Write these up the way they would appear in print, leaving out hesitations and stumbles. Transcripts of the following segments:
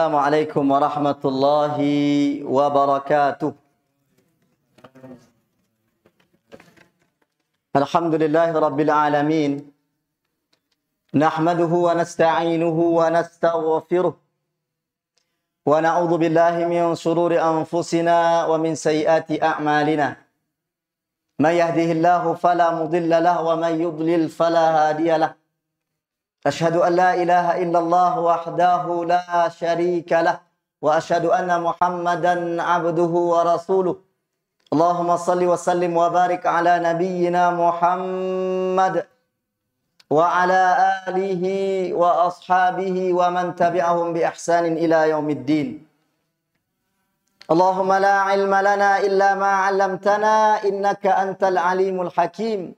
Assalamualaikum warahmatullahi wabarakatuh. Alhamdulillahi rabbil alamin. Nahmaduhu wa nasta'inuhu wa nastaghfiruh. Wa na'udzu billahi min shururi anfusina wa min sayyiati a'malina. May yahdihillahu fala mudilla lahu wa may yudlil fala hadiya lahu. Asyhadu an la ilaha illallah wahdahu la syarika lah wa asyhadu anna Muhammadan abduhu wa rasuluh. Allahumma salli wa sallim wa barik ala nabiyyina Muhammad wa ala alihi wa ashabihi wa man tabi'ahum bi ihsanin ila yaumiddin. Allahumma la ilma lana illa ma 'allamtana innaka antal alimul hakim.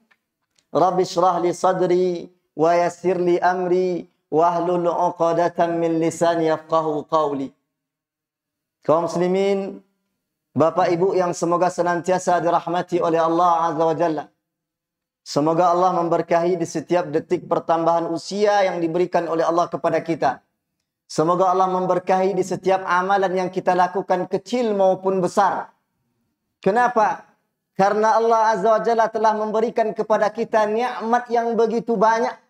Rabbi shrah li sadri wa yassir li amri wahlul 'uqdatam min lisani yafqahu qawli. Kaum muslimin, Bapak Ibu yang semoga senantiasa dirahmati oleh Allah Azza wa Jalla. Semoga Allah memberkahi di setiap detik pertambahan usia yang diberikan oleh Allah kepada kita. Semoga Allah memberkahi di setiap amalan yang kita lakukan, kecil maupun besar. Kenapa? Karena Allah Azza wa Jalla telah memberikan kepada kita nikmat yang begitu banyak.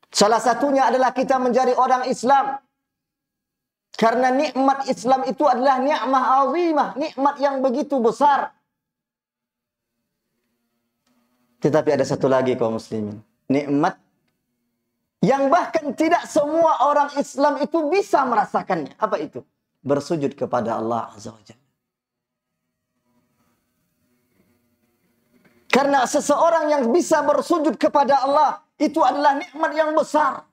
Salah satunya adalah kita menjadi orang Islam. Karena nikmat Islam itu adalah nikmat azimah, nikmat yang begitu besar. Tetapi ada satu lagi kaum muslimin, nikmat yang bahkan tidak semua orang Islam itu bisa merasakannya. Apa itu? Bersujud kepada Allah Azza wa Jalla. Karena seseorang yang bisa bersujud kepada Allah itu adalah nikmat yang besar.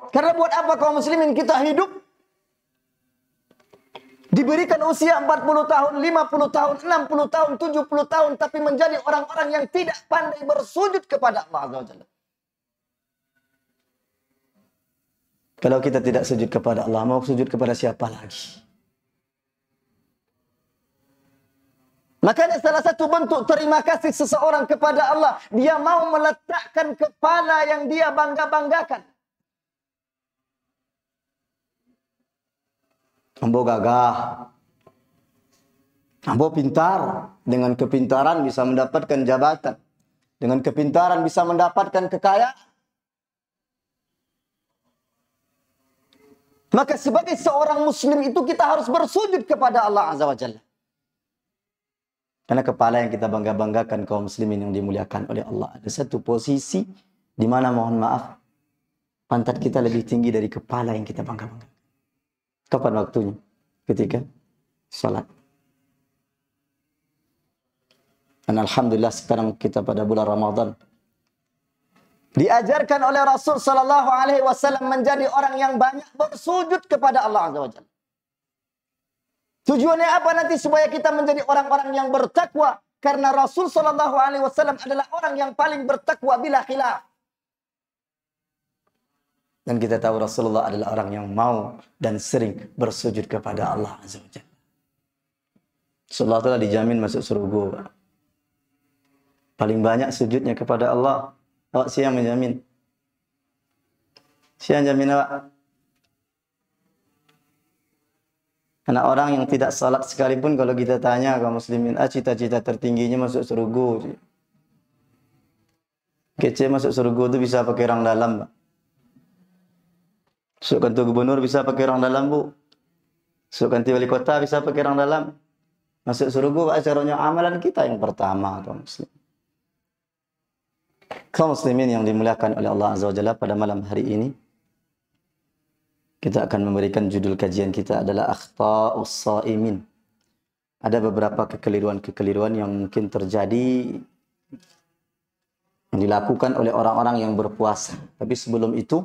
Karena buat apa kaum muslimin kita hidup? Diberikan usia 40 tahun, 50 tahun, 60 tahun, 70 tahun. Tapi menjadi orang-orang yang tidak pandai bersujud kepada Allah Azza wa Jalla. Kalau kita tidak sujud kepada Allah, mau sujud kepada siapa lagi? Makanya salah satu bentuk terima kasih seseorang kepada Allah, dia mau meletakkan kepala yang dia bangga-banggakan. Ambo gagah, ambo pintar, dengan kepintaran bisa mendapatkan jabatan, dengan kepintaran bisa mendapatkan kekayaan. Maka sebagai seorang muslim itu kita harus bersujud kepada Allah Azza wa Jalla. Karena kepala yang kita bangga-banggakan kaum muslimin yang dimuliakan oleh Allah. Ada satu posisi di mana mohon maaf, pantat kita lebih tinggi dari kepala yang kita bangga-banggakan. Kapan waktunya? Ketika salat. Dan alhamdulillah sekarang kita pada bulan Ramadan. Diajarkan oleh Rasul sallallahu alaihi wasallam menjadi orang yang banyak bersujud kepada Allah Azza wa Jalla. Tujuannya apa nanti? Supaya kita menjadi orang-orang yang bertakwa. Karena Rasul sallallahu alaihi wasallam adalah orang yang paling bertakwa bila khilaf. Dan kita tahu Rasulullah adalah orang yang mau dan sering bersujud kepada Allah Azza wa Jalla. Rasulullah telah dijamin masuk surga. Paling banyak sujudnya kepada Allah. Awak siapa yang menjamin? Siapa yang jamin awak? Karena orang yang tidak salat sekalipun kalau kita tanya kaum muslimin, cita-cita tertingginya masuk surga. Kece masuk surga itu bisa pakai orang dalam, Pak. Masuk kantor gubernur bisa pakai orang dalam, Bu. Masuk kantor wali kota bisa pakai orang dalam. Masuk surga Pak, caranya amalan kita yang pertama, kaum muslim. Kaum muslimin yang dimuliakan oleh Allah Azza wa Jalla, pada malam hari ini kita akan memberikan judul kajian kita adalah Akhta'us Shaimin. Ada beberapa kekeliruan-kekeliruan yang mungkin terjadi, yang dilakukan oleh orang-orang yang berpuasa. Tapi sebelum itu,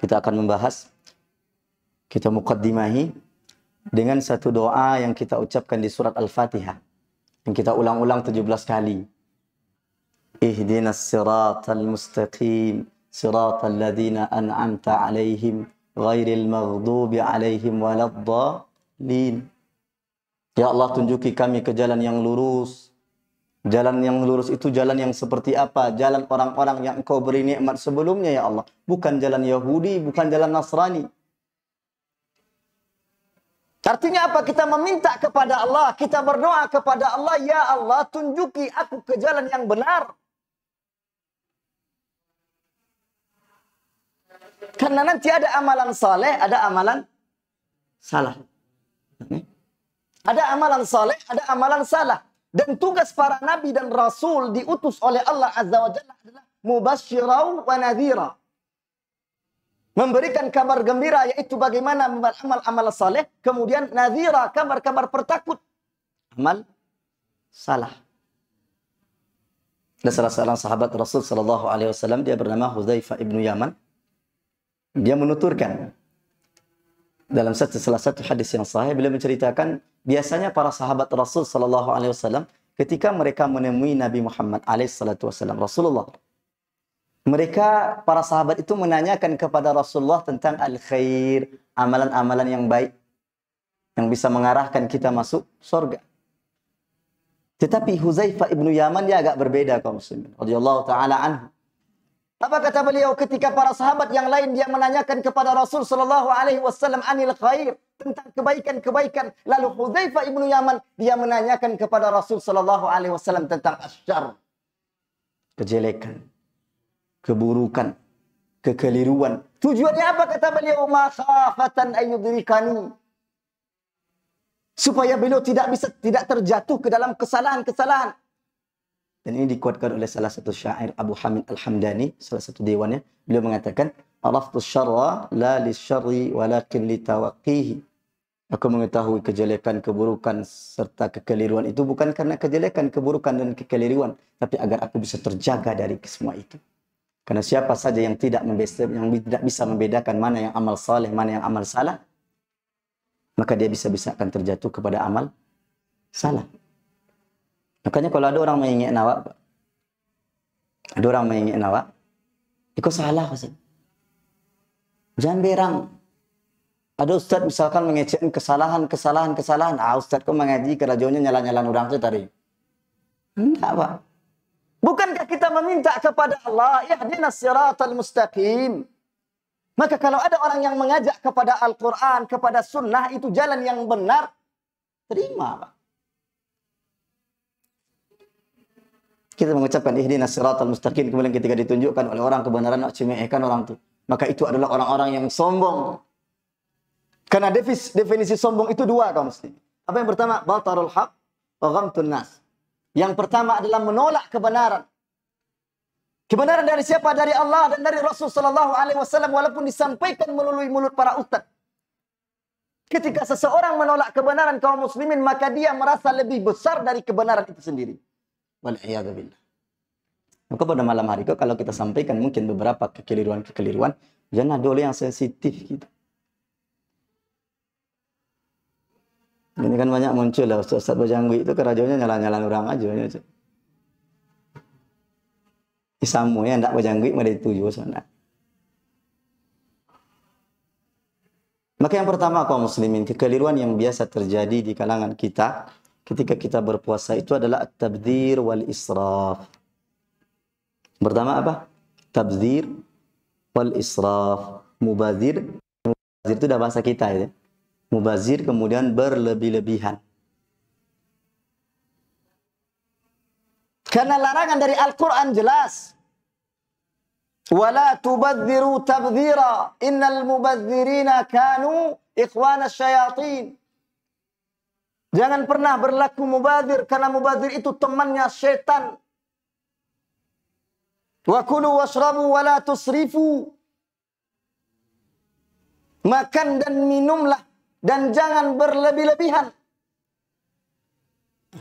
kita akan membahas, kita muqaddimahi dengan satu doa yang kita ucapkan di surat Al-Fatihah. Yang kita ulang-ulang 17 kali. Ihdinas siratal mustaqim, siratal ladzina an'amta alaihim, ghairil maghdubi alaihim waladdallin. Ya Allah, tunjuki kami ke jalan yang lurus, Jalan yang lurus itu jalan yang seperti apa? Jalan orang-orang yang Engkau beri nikmat sebelumnya ya Allah. Bukan jalan Yahudi, bukan jalan Nasrani. Artinya apa? Kita meminta kepada Allah, kita berdoa kepada Allah, ya Allah tunjuki aku ke jalan yang benar. Karena nanti ada amalan saleh, ada amalan salah. Ada amalan saleh, ada amalan salah. Dan tugas para nabi dan rasul diutus oleh Allah Azza wa Jalla adalah mubasyirau wa nadhira. Memberikan kabar gembira, yaitu bagaimana amal-amal saleh. Kemudian nadhira, kabar-kabar pertakut. Amal salah. Ada salah seorang sahabat Rasul sallallahu alaihi wasallam, dia bernama Hudzaifah ibnu Yaman. Dia menuturkan dalam salah satu hadis yang sahih, beliau menceritakan biasanya para sahabat Rasul sallallahu alaihi wasallam ketika mereka menemui Nabi Muhammad alaihi salatu wasallam, Rasulullah, mereka para sahabat itu menanyakan kepada Rasulullah tentang al-khair, amalan-amalan yang baik yang bisa mengarahkan kita masuk surga. Tetapi Hudzaifah ibnu Yaman dia agak berbeda kaum muslimin radhiyallahu taala anhu. Apa kata beliau ketika para sahabat yang lain dia menanyakan kepada Rasul sallallahu alaihi wasallam anil khair, tentang kebaikan-kebaikan, lalu Hudzaifah ibnu Yaman dia menanyakan kepada Rasul sallallahu alaihi wasallam tentang asyar, kejelekan, keburukan, kekeliruan. Tujuannya apa kata beliau? Makhafatan ayyudrikani, supaya beliau tidak terjatuh ke dalam kesalahan-kesalahan. Dan ini dikuatkan oleh salah satu syair Abu Hamid Al-Hamdani, salah satu dewannya. Beliau mengatakan, "Araftu syarra la lisyarri walakin litawaqqihi." Aku mengetahui kejelekan, keburukan serta kekeliruan itu bukan karena kejelekan, keburukan dan kekeliruan, tapi agar aku bisa terjaga dari semua itu. Karena siapa saja yang tidak bisa membedakan mana yang amal saleh, mana yang amal salah, maka dia bisa akan terjatuh kepada amal salah. Makanya kalau ada orang mengingin nawak, itu salah Ustaz. Jangan berang. Ada ustaz misalkan mengecekkan kesalahan. Ustaz kok mengaji kerajaannya nyala-nyalan orang itu tadi. Enggak, Pak. Bukankah kita meminta kepada Allah, ihdinas siratal mustaqim. Maka kalau ada orang yang mengajak kepada Al-Quran, kepada sunnah, itu jalan yang benar, terima, Pak. Kita mengucapkan ihdinas siratal mustaqim, kemudian ketika ditunjukkan oleh orang kebenaran, nak cemehkan orang itu, maka itu adalah orang-orang yang sombong. Karena definisi sombong itu dua kaum muslimin. Apa yang pertama? Batarul haq wa ghamtun nas. Yang pertama adalah menolak kebenaran. Kebenaran dari siapa? Dari Allah dan dari Rasul sallallahu alaihi wasallam, walaupun disampaikan melalui mulut para ustaz. Ketika seseorang menolak kebenaran kaum muslimin, maka dia merasa lebih besar dari kebenaran itu sendiri. Wal'iyadzubillah. Maka pada malam hari itu kalau kita sampaikan mungkin beberapa kekeliruan, jangan ada yang sensitif gitu. Ini kan banyak muncul lah Ustaz Bojangwi itu kerajaannya nyala-nyalan orang aja. Isamu ya ndak Bojangwi mari dituju sana. Maka yang pertama kaum muslimin, kekeliruan yang biasa terjadi di kalangan kita ketika kita berpuasa itu adalah at-tabdzir wal israf. Pertama apa? Tabdzir wal israf. Mubazir itu dah bahasa kita ya. Mubazir kemudian berlebih-lebihan. Karena larangan dari Al-Quran jelas. Wala tubadziru tabdzira. Innal mubadzirina kanu ikhwana syayatin. Jangan pernah berlaku mubadzir, karena mubadzir itu temannya syaitan. Wa kulu washrabu wa la tusrifu. Makan dan minumlah dan jangan berlebih-lebihan.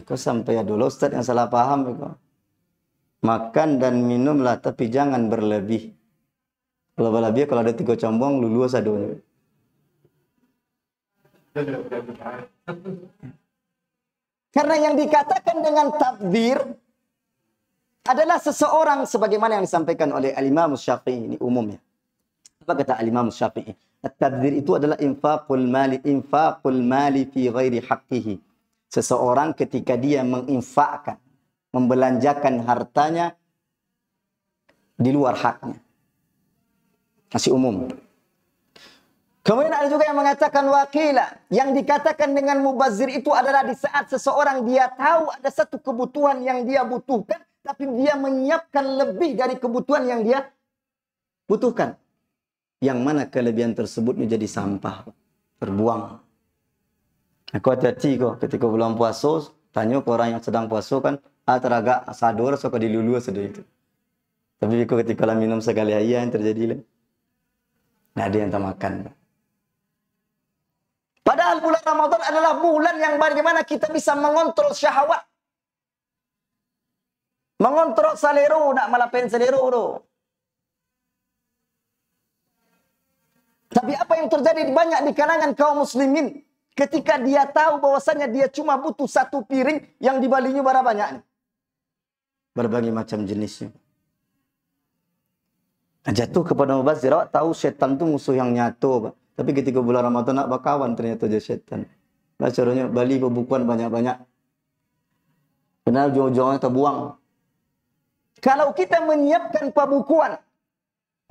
Aku sampai dulu Ustaz yang salah paham itu. Makan dan minumlah tapi jangan berlebih. Kalau berlebih kalau ada 3 combong lulu sadunya. Karena yang dikatakan dengan tabdzir adalah seseorang sebagaimana yang disampaikan oleh Al-Imam Syafi'i, ini umumnya. Apa kata Al-Imam Syafi'i? At-tabdzir itu adalah infaqul mali fi ghairi haqqihi. Seseorang ketika dia menginfakkan membelanjakan hartanya di luar haknya. Masih umum. Kemudian ada juga yang mengatakan wakila. Yang dikatakan dengan mubazir itu adalah di saat seseorang dia tahu ada satu kebutuhan yang dia butuhkan, tapi dia menyiapkan lebih dari kebutuhan yang dia butuhkan. Yang mana kelebihan tersebut menjadi sampah, terbuang. Aku hati-hati kok ketika bulan puasa, tanya ke orang yang sedang puasa kan, teragak sador so dilulu sedih itu. Tapi ketika lah minum sekali aja yang terjadi lah. Nggak ada yang tak makan. Padahal bulan Ramadan adalah bulan yang bagaimana kita bisa mengontrol syahwat. Mengontrol selera, nak malapen selera tu. Tapi apa yang terjadi banyak di kalangan kaum muslimin ketika dia tahu bahwasanya dia cuma butuh satu piring yang dibalinya berapa banyak? Berbagai macam jenisnya. Jatuh kepada mubazir, awak tahu syaitan tu musuh yang nyata, Pak. Tapi ketika bulan Ramadan nak berkawan ternyata dia syaitan. Lah caranya bali pembukuan banyak-banyak. Benar ujung-ujungnya terbuang. Kalau kita menyiapkan pembukuan,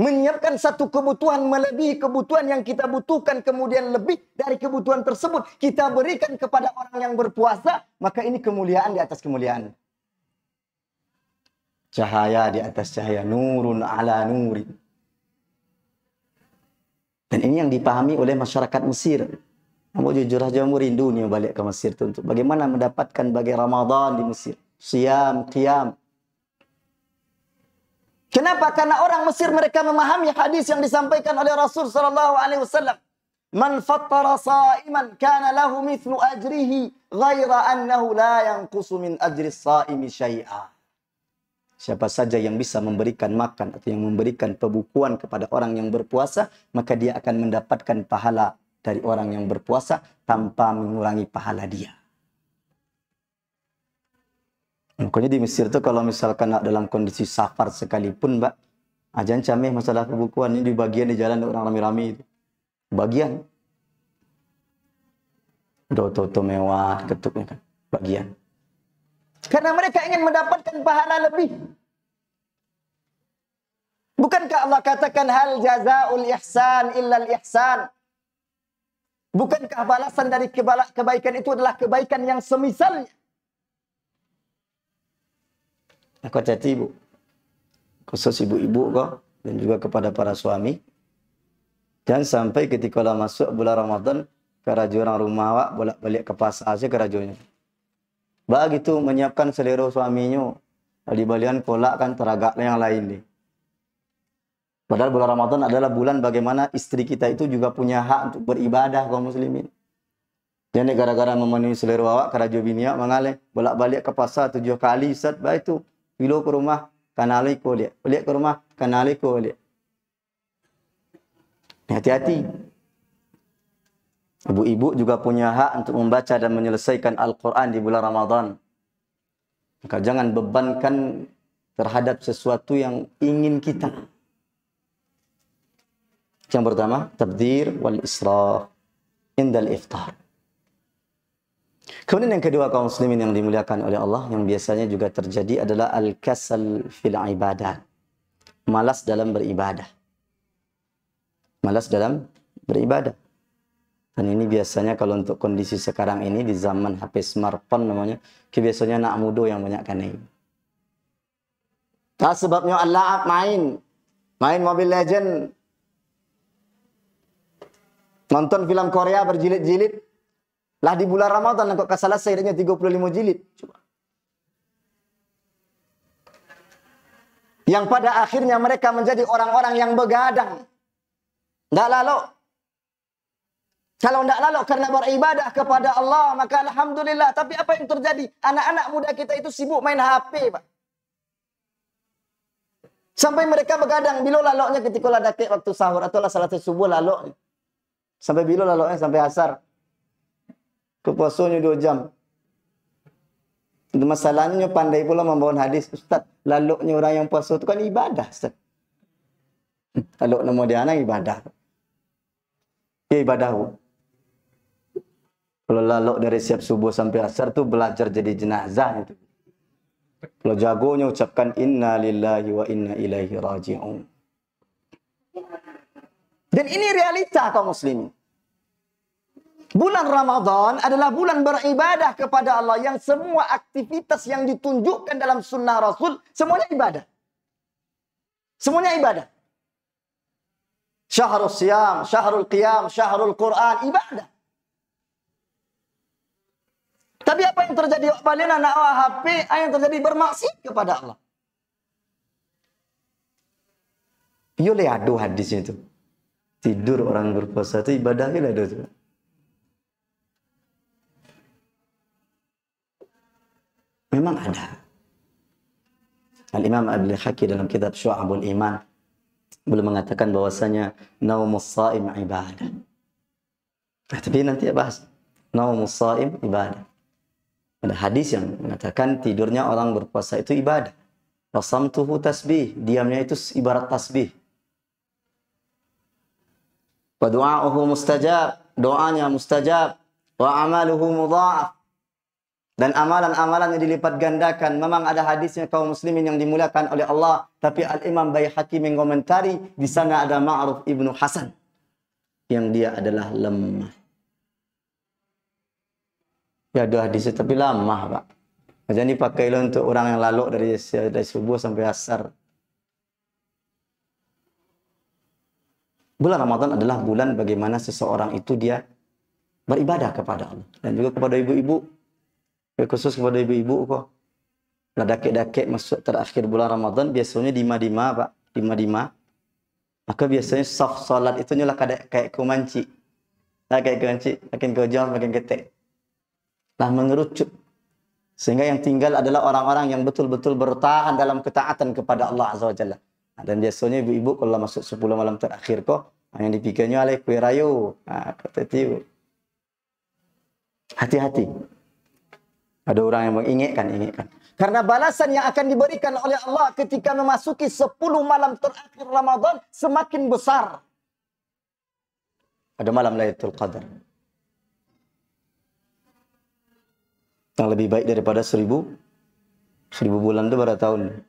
menyiapkan satu kebutuhan melebihi kebutuhan yang kita butuhkan, kemudian lebih dari kebutuhan tersebut kita berikan kepada orang yang berpuasa, maka ini kemuliaan di atas kemuliaan. Cahaya di atas cahaya, nurun ala nurin. Dan ini yang dipahami oleh masyarakat Mesir. Namun jujur saja rindu nih balik ke Mesir itu untuk bagaimana mendapatkan bagi Ramadan di Mesir. Siam, qiyam. Kenapa? Karena orang Mesir mereka memahami hadis yang disampaikan oleh Rasul sallallahu alaihi wasallam. Man fattara sa'iman kana lahu mithlu ajrihi ghaira annahu la yanqusu min ajri as-sa'imi syai'a. Siapa saja yang bisa memberikan makan atau yang memberikan pembukuan kepada orang yang berpuasa, maka dia akan mendapatkan pahala dari orang yang berpuasa tanpa mengurangi pahala dia. Makanya di Mesir itu kalau misalkan nak dalam kondisi safar sekalipun, Mbak, ajan cameh masalah pembukuan ini di bagian di jalan orang rame-rame itu. Bagian. Toto mewah, ketuknya kan. Bagian. Karena mereka ingin mendapatkan pahala lebih. Bukankah Allah katakan hal jazaul ihsan illal ihsan? Bukankah balasan dari kebaikan itu adalah kebaikan yang semisalnya? Aku hati ibu, khusus ibu-ibu kok, dan juga kepada para suami. Jangan sampai ketika lah masuk bulan Ramadan, kerajaan orang rumah awak bolak-balik ke pasar aja kerajaannya. Begitu menyiapkan selera suaminya, di balian kolak kan teragak yang lain nih. Padahal bulan Ramadan adalah bulan bagaimana istri kita itu juga punya hak untuk beribadah kaum muslimin. Jadi gara-gara memenuhi selera awak, kerajaan bini awak mengalir bolak-balik ke pasar 7 kali, Ustaz, baik itu. Bilo ke rumah, kanali ko lihat. Balik ke rumah, kanali ko lihat. Hati-hati. Ibu-ibu juga punya hak untuk membaca dan menyelesaikan Al-Quran di bulan Ramadan. Maka jangan bebankan terhadap sesuatu yang ingin kita. Yang pertama, tabdir wal israf indal iftar. Kemudian yang kedua kaum muslimin yang dimuliakan oleh Allah, yang biasanya juga terjadi adalah al-kasal fil ibadah. Malas dalam beribadah. Malas dalam beribadah. Dan ini biasanya kalau untuk kondisi sekarang ini di zaman HP smartphone namanya, biasanya anak muda yang banyak kan ini. Tak sebabnya Allah main Mobile Legend, nonton film Korea berjilid-jilid. Lah di bulan Ramadan kok selesai dengan 35 jilid. Coba. Yang pada akhirnya mereka menjadi orang-orang yang begadang. Tidak lalu. Kalau tidak lalu karena beribadah kepada Allah, maka alhamdulillah. Tapi apa yang terjadi? Anak-anak muda kita itu sibuk main HP, Pak. Sampai mereka begadang. Bila laloknya ketika lah dakik waktu sahur atau lah salat subuh lalok. Sampai bila laloknya sampai asar. Kepuasanya 2 jam. Itu masalahnya pandai pula membawa hadis. Ustaz, laloknya orang yang puasa itu kan ibadah, Ustaz. Lalok nama dia anak ibadah. Ya ibadah. Kalau lalok dari siap subuh sampai asar tu belajar jadi jenazah itu. Kalau jagonya ucapkan inna lillahi wa inna ilaihi raji'un. Dan ini realita kaum muslimin. Bulan Ramadan adalah bulan beribadah kepada Allah yang semua aktivitas yang ditunjukkan dalam sunnah Rasul semuanya ibadah. Semuanya ibadah. Syahrul Siyam, Syahrul Qiyam, Syahrul Quran, ibadah. Tapi apa yang terjadi? Balina nak HP, yang terjadi bermaksiat kepada Allah. Yo le adu hadis itu. Tidur orang berpuasa itu ibadahnya ada tu. Memang ada. Al-Imam Abdul Haki dalam kitab Syu'abul Iman belum mengatakan bahwasanya naumus shaim ibadah. Tapi nanti bahas naumus shaim ibadah. Ada hadis yang mengatakan tidurnya orang berpuasa itu ibadah. Wasamtuhu tasbih, diamnya itu ibarat tasbih. Wa du'a'uhu mustajab, doanya mustajab, wa amaluhu mudha'af. Dan amalan-amalan yang dilipat gandakan. Memang ada hadisnya kaum muslimin yang dimuliakan oleh Allah. Tapi Al-Imam Baihaqi mengomentari. Di sana ada Ma'ruf ibnu Hasan. Yang dia adalah lemah. Ya ada hadisnya tapi lemah Pak. Jadi pakailah untuk orang yang lalu dari subuh sampai asar. Bulan Ramadan adalah bulan bagaimana seseorang itu dia beribadah kepada Allah. Dan juga kepada ibu-ibu. Khusus kepada ibu-ibu kok. Lah dakik-dakik masuk terakhir bulan Ramadan biasanya dima-dima Pak, dima-dima. Maka biasanya saf salat itu nyolah kayak kumanci. Lah kayak kumanci, makin kau jauh makin ketek. Lah mengerucut. Sehingga yang tinggal adalah orang-orang yang betul-betul bertahan dalam ketaatan kepada Allah Azza wa Jalla. Dan biasanya ibu-ibu kalau masuk 10 malam terakhir kok yang dipikirnya oleh kue rayu. Kata itu. Hati-hati. Ada orang yang mengingatkan. Karena balasan yang akan diberikan oleh Allah ketika memasuki 10 malam terakhir Ramadan semakin besar. Ada malam Lailatul Qadar. Yang lebih baik daripada 1000 bulan itu berapa tahun?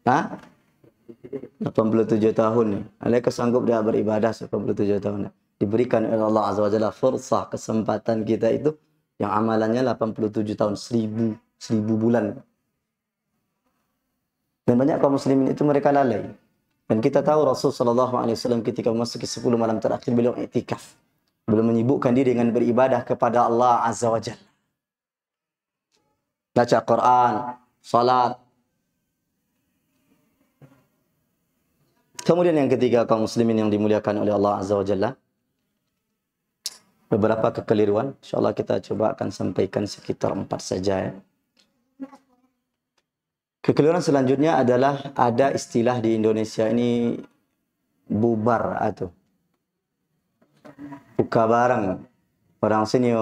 87 tahun nih. Alaika sanggup dia beribadah 87 tahun. Diberikan oleh Allah Azza wa Jalla fursah kesempatan kita itu yang amalannya 87 tahun, 1000 bulan. Dan banyak kaum muslimin itu mereka lalai. Dan kita tahu Rasul sallallahu alaihi wasallam ketika memasuki 10 malam terakhir beliau iktikaf. Beliau menyibukkan diri dengan beribadah kepada Allah Azza wa Jalla. Baca Quran, salat. Kemudian yang ketiga kaum muslimin yang dimuliakan oleh Allah Azza wa Jalla. Beberapa kekeliruan, insyaallah kita coba akan sampaikan sekitar 4 saja ya. Kekeliruan selanjutnya adalah ada istilah di Indonesia ini bubar atau buka bareng. Orang sini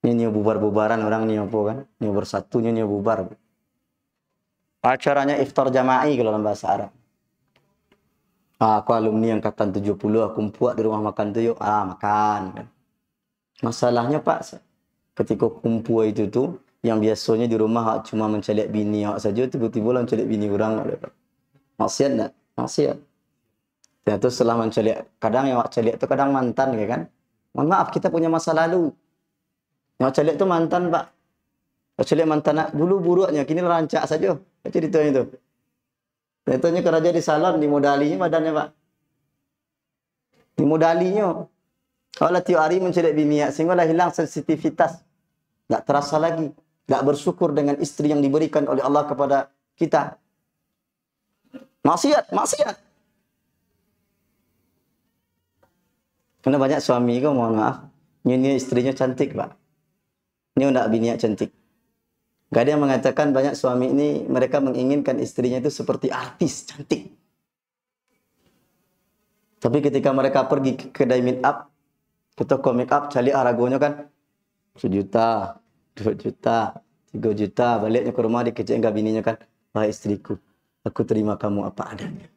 ini bubar-bubaran orang ni apa kan? Ni bersatunya ni bubar. Acaranya iftar jama'i kalau dalam bahasa Arab. Aku alumni angkatan 70, aku kumpul di rumah makan tu yuk. Makan. Masalahnya Pak, ketika kumpul itu tu, yang biasanya di rumah cuma menceliak bini saja, tiba-tiba lah menceliak bini orang. Maksiat tak? Maksiat. Dan itu setelah menceliak, kadang yang celiak tu kadang mantan ya kan? Mohon maaf, kita punya masa lalu. Yang celiak tu mantan Pak. Yang celiak mantan dulu buruknya, kini rancak saja. Ceritanya itu. Contohnya kerja di salon, dimodalinya badannya Pak. Dimodalinya. Kalau tiap hari menceliak bini, sehinggalah hilang sensitivitas. Tak terasa lagi. Tak bersyukur dengan istri yang diberikan oleh Allah kepada kita. Maksiat. Karena banyak suami kau, mohon maaf. Ini istrinya cantik Pak. Ini tidak bini cantik. Gak ada yang mengatakan banyak suami ini mereka menginginkan istrinya itu seperti artis, cantik. Tapi ketika mereka pergi ke kedai make up, ke toko make up, cari aragonya kan 1 juta, 2 juta, 3 juta. Baliknya ke rumah dikecek enggak bininya kan, wahai istriku, aku terima kamu apa adanya.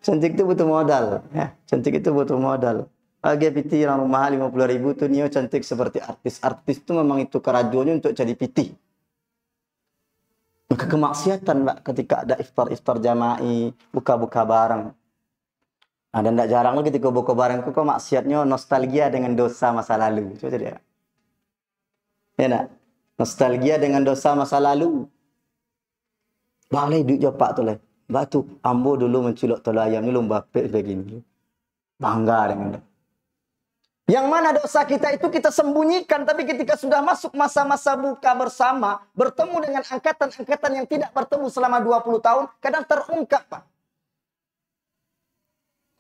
Cantik itu butuh modal. Ya. Cantik itu butuh modal. Harga piti yang rumah 50.000 tuh Nio cantik seperti artis. Artis tuh memang itu kerajuannya untuk jadi piti. Maka kemaksiatan Mbak ketika ada iftar jama'i, buka-buka bareng. Nah, dan tidak jarang loh ketika buka bareng itu kok maksiatnya nostalgia dengan dosa masa lalu. Coba dia. Ya nak? Nostalgia dengan dosa masa lalu. Balai duit japak tu lah. Mbak tu, ambo dulu menculok telur ayam ni lomba pek begini. Bangga dengan dia. Yang mana dosa kita itu kita sembunyikan, tapi ketika sudah masuk masa-masa buka bersama, bertemu dengan angkatan-angkatan yang tidak bertemu selama 20 tahun, kadang terungkap, Pak.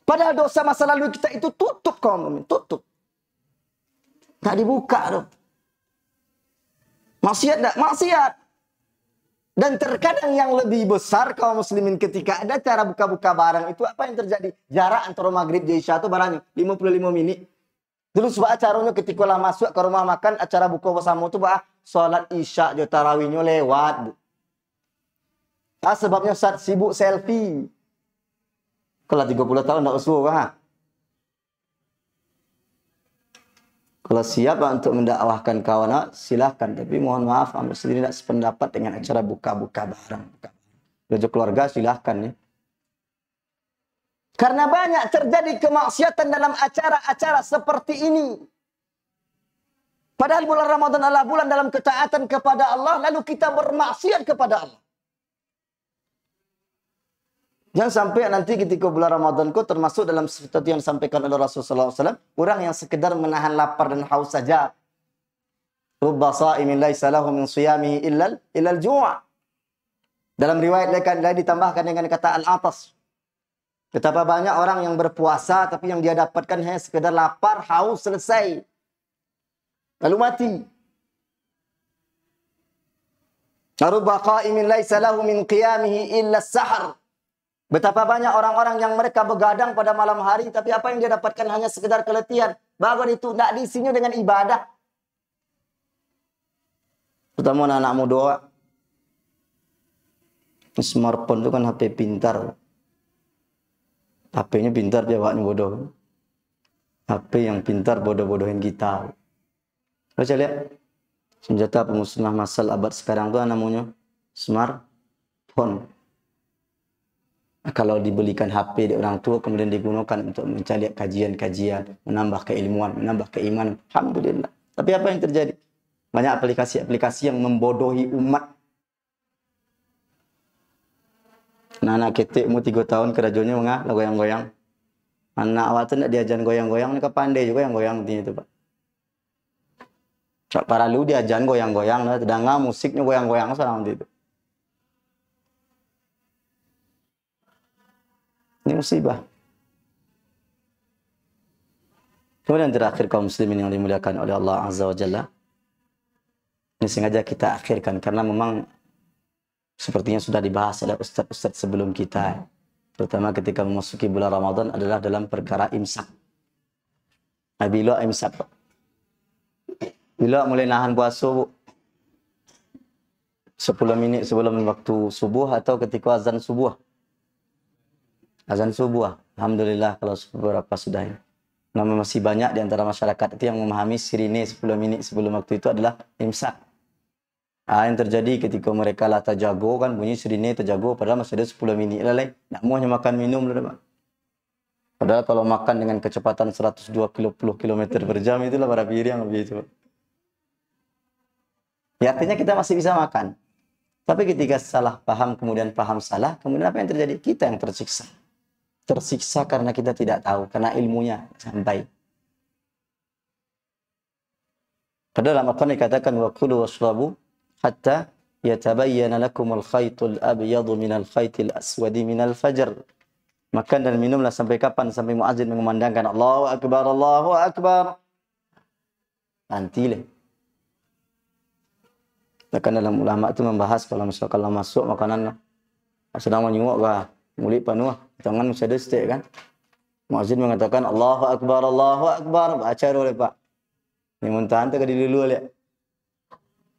Padahal dosa masa lalu kita itu tutup, kaum, tutup. Tak dibuka, dong. Maksiat tak? Maksiat. Dan terkadang yang lebih besar kaum muslimin ketika ada cara buka-buka barang itu apa yang terjadi? Jarak antara maghrib dan isya itu barangnya 55 menit. Dulu sebab acaranya ketika lah masuk ke rumah makan, acara buka bersama itu bah salat isya jo tarawihnya lewat. Sebabnya saat sibuk selfie. Kalau 30 tahun tak usul bah. Kalau siap untuk mendakwahkan kawan, silahkan. Tapi mohon maaf, ambil sendiri tidak sependapat dengan acara buka-buka barang. Belajar keluarga silahkan ya. Karena banyak terjadi kemaksiatan dalam acara-acara seperti ini. Padahal bulan Ramadan adalah bulan dalam ketaatan kepada Allah, lalu kita bermaksiat kepada Allah. Jangan sampai nanti ketika bulan Ramadan kau termasuk dalam seperti yang disampaikan oleh Rasulullah SAW, orang yang sekedar menahan lapar dan haus saja. Rubba sha'imin laisa lahu min shiyamihi illal ju'. Dalam riwayat lain ditambahkan dengan kata al-atas. Betapa banyak orang yang berpuasa tapi yang dia dapatkan hanya sekedar lapar, haus, selesai. Lalu mati. Rubba qa'imin laisa lahu min qiyamihi illa as-sahar. Betapa banyak orang-orang yang mereka begadang pada malam hari, tapi apa yang dia dapatkan hanya sekedar keletihan. Bahkan itu tidak diisinya dengan ibadah. Terutama anak-anak muda. Smartphone itu kan HP pintar. HP-nya pintar, jawabnya bodoh. HP yang pintar bodoh-bodohin kita. Baca lihat. Senjata pemusnah massal abad sekarang itu namanya smartphone. Kalau dibelikan HP dari orang tua kemudian digunakan untuk mencari kajian-kajian, menambah keilmuan, menambah keimanan, alhamdulillah. Tapi apa yang terjadi? Banyak aplikasi-aplikasi yang membodohi umat. Anak ketik umur 3 tahun kerajuannya mengah goyang-goyang. Anak awak tu nak diajar goyang-goyang, ni pandai juga yang goyang itu, Pak. Cak para lu diajar goyang-goyang, sedangkan musiknya goyang-goyang seorang itu. Ini musibah. Kemudian terakhir kaum muslimin yang dimuliakan oleh Allah Azza wa Jalla. Ini sengaja kita akhirkan karena memang sepertinya sudah dibahas oleh ustaz-ustaz sebelum kita. Terutama ketika memasuki bulan Ramadan adalah dalam perkara imsak. Bila imsak? Bila mulai nahan puasa, Bu? 10 minit sebelum waktu subuh atau ketika azan subuh? Azan subuh, alhamdulillah kalau beberapa sudah. Namun masih banyak di antara masyarakat itu yang memahami sirine 10 menit sebelum waktu itu adalah imsak. Yang terjadi ketika mereka lah terjago kan bunyi sirine terjago padahal masih ada 10 minit lalai. Nak muahnya makan minum lah. Padahal kalau makan dengan kecepatan 120 km per jam itulah para piri yang lebih itu. Ya artinya kita masih bisa makan. Tapi ketika salah paham kemudian paham salah, kemudian apa yang terjadi? Kita yang tersiksa. Tersiksa karena kita tidak tahu, karena ilmunya sampai. Padahal dalam Al-Quran dikatakan wa kulu washrabu hatta yatabayyana lakumul khaytul abyadu minal khaytil aswadi minal fajr. Makan dan minumlah sampai kapan? Sampai muazzin mengumandangkan Allahu Akbar, Allahu Akbar. Nantilah. Bahkan dalam ulama itu membahas kalau misalkan masuk makanan sedang menyuak bah mulut penuh tangan masih ada stek kan. Muazzin mengatakan Allahu Akbar, Allahu Akbar. Baca oleh Pak. Ini muntahan tu kadi dulu lihat.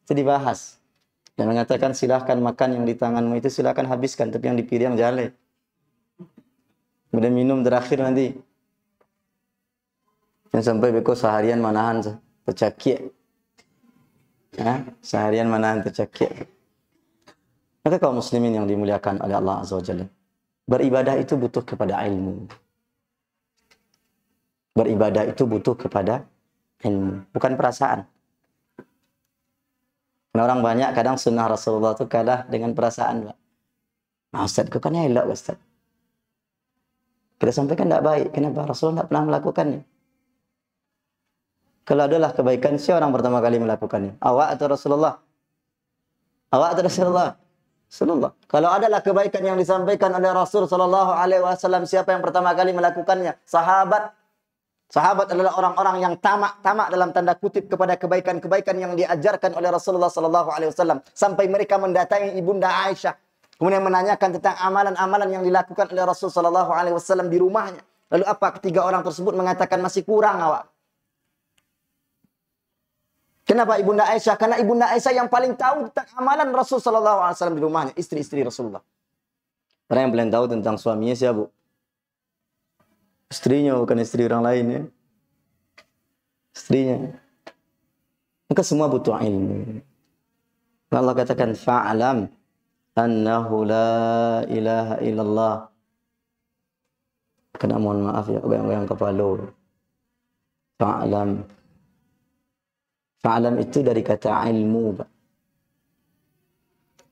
Itu dibahas. Dan mengatakan silahkan makan yang di tanganmu itu silahkan habiskan. Tapi yang di piring jangan. Kemudian minum terakhir nanti. Yang sampai beko seharian manahan tercakik. Seharian manahan tercakik. Maka kaum muslimin yang dimuliakan oleh Allah Azza wa Jalla, beribadah itu butuh kepada ilmu. Beribadah itu butuh kepada ilmu, bukan perasaan. Karena orang banyak kadang sunnah Rasulullah itu kalah dengan perasaan. Ustaz, kau kan elok Ustaz. Kita sampaikan tidak baik. Kenapa? Rasulullah tidak pernah melakukannya. Kalau adalah kebaikan, siapa orang pertama kali melakukannya? Awak atau Rasulullah? Awak atau Rasulullah? Rasulullah. Kalau adalah kebaikan yang disampaikan oleh Rasul sallallahu alaihi wasallam, siapa yang pertama kali melakukannya? Sahabat. Sahabat adalah orang-orang yang tamak dalam tanda kutip kepada kebaikan-kebaikan yang diajarkan oleh Rasulullah sallallahu alaihi wasallam, sampai mereka mendatangi ibunda Aisyah, kemudian menanyakan tentang amalan-amalan yang dilakukan oleh Rasul sallallahu alaihi wasallam di rumahnya. Lalu apa? Ketiga orang tersebut mengatakan masih kurang awak. Kenapa ibunda Aisyah? Karena ibunda Aisyah yang paling tahu tentang amalan Rasul sallallahu alaihi wasallam di rumahnya, istri-istri Rasulullah. Orang yang paling tahu tentang suaminya siapa, Bu? Istrinya, bukan istri orang lain ya. Istrinya. Maka semua butuh ilmu. Allah katakan fa'alam annahu la ilaha illallah. Kena mohon maaf ya, goyang-goyang kepala. Fa'alam. Fa'alam itu dari kata ilmu.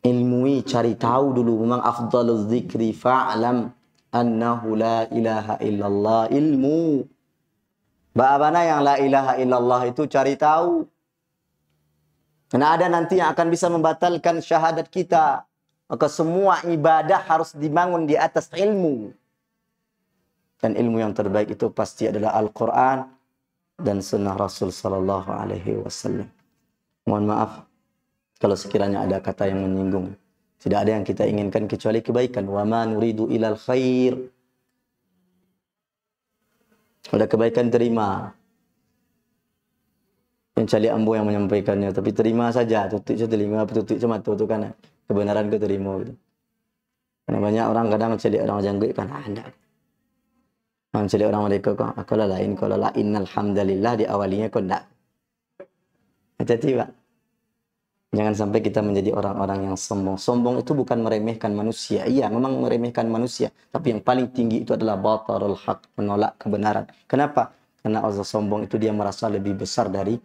Ilmui, cari tahu dulu. Memang afdalul zikri fa'alam annahu la ilaha illallah. Ilmu. Bagaimana yang la ilaha illallah itu cari tahu. Karena ada nanti yang akan bisa membatalkan syahadat kita. Maka semua ibadah harus dibangun di atas ilmu. Dan ilmu yang terbaik itu pasti adalah Al-Quran dan sunnah Rasul sallallahu alaihi wasallam. Mohon maaf kalau sekiranya ada kata yang menyinggung. Tidak ada yang kita inginkan kecuali kebaikan. Wa ma nuridu ilal khair. Ada kebaikan terima. Yang cali ambo yang menyampaikannya, tapi terima saja, tutup je telinga, tutup je mata tu kan. Kebenaran ke terima gitu. Karena banyak orang kadang cali orang janggut kan ada. Cali orang mereka kok aku lain, kalau la innal hamdalillah di awalnya kok enggak. Hati-hati, Pak. Jangan sampai kita menjadi orang-orang yang sombong. Sombong itu bukan meremehkan manusia. Iya, memang meremehkan manusia. Tapi yang paling tinggi itu adalah batarul haq, menolak kebenaran. Kenapa? Karena Allah sombong itu dia merasa lebih besar dari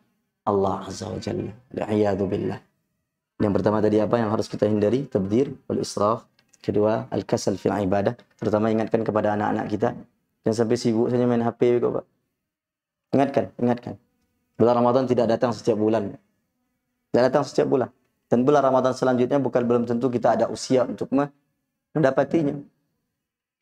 Allah Azza wa Jalla. La'iyadu billah. Yang pertama tadi apa yang harus kita hindari? Tabdir, wal israf. Kedua, al-kasal fil ibadah. Terutama ingatkan kepada anak-anak kita. Jangan sampai sibuk saja main HP kok, Pak. Ingatkan. Bulan Ramadan tidak datang setiap bulan. Tidak datang setiap bulan. Dan bulan Ramadan selanjutnya belum tentu kita ada usia untuk mendapatinya.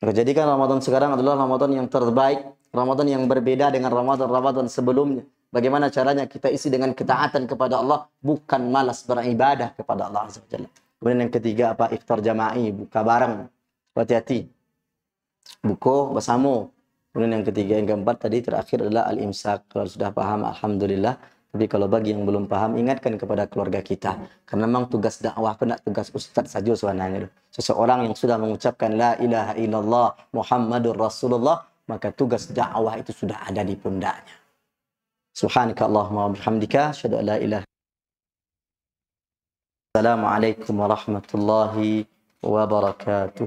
Maka jadikan Ramadan sekarang adalah Ramadan yang terbaik. Ramadan yang berbeda dengan Ramadan sebelumnya. Bagaimana caranya kita isi dengan ketaatan kepada Allah. Bukan malas beribadah kepada Allah Azza wa Jalla. Kemudian yang ketiga apa? Iftar jama'i. Buka bareng. Hati-hati. Buka bersama. Kemudian yang ketiga, yang keempat tadi terakhir adalah al-imsak. Kalau sudah paham, alhamdulillah. Tapi kalau bagi yang belum paham, ingatkan kepada keluarga kita. Karena memang tugas dakwah itu tidak tugas ustaz saja sebenarnya. Seseorang yang sudah mengucapkan la ilaha illallah Muhammadur Rasulullah, maka tugas dakwah itu sudah ada di pundaknya. Subhanaka Allahumma wa bihamdika, asyhadu an la ilaha. Assalamualaikum warahmatullahi wabarakatuh.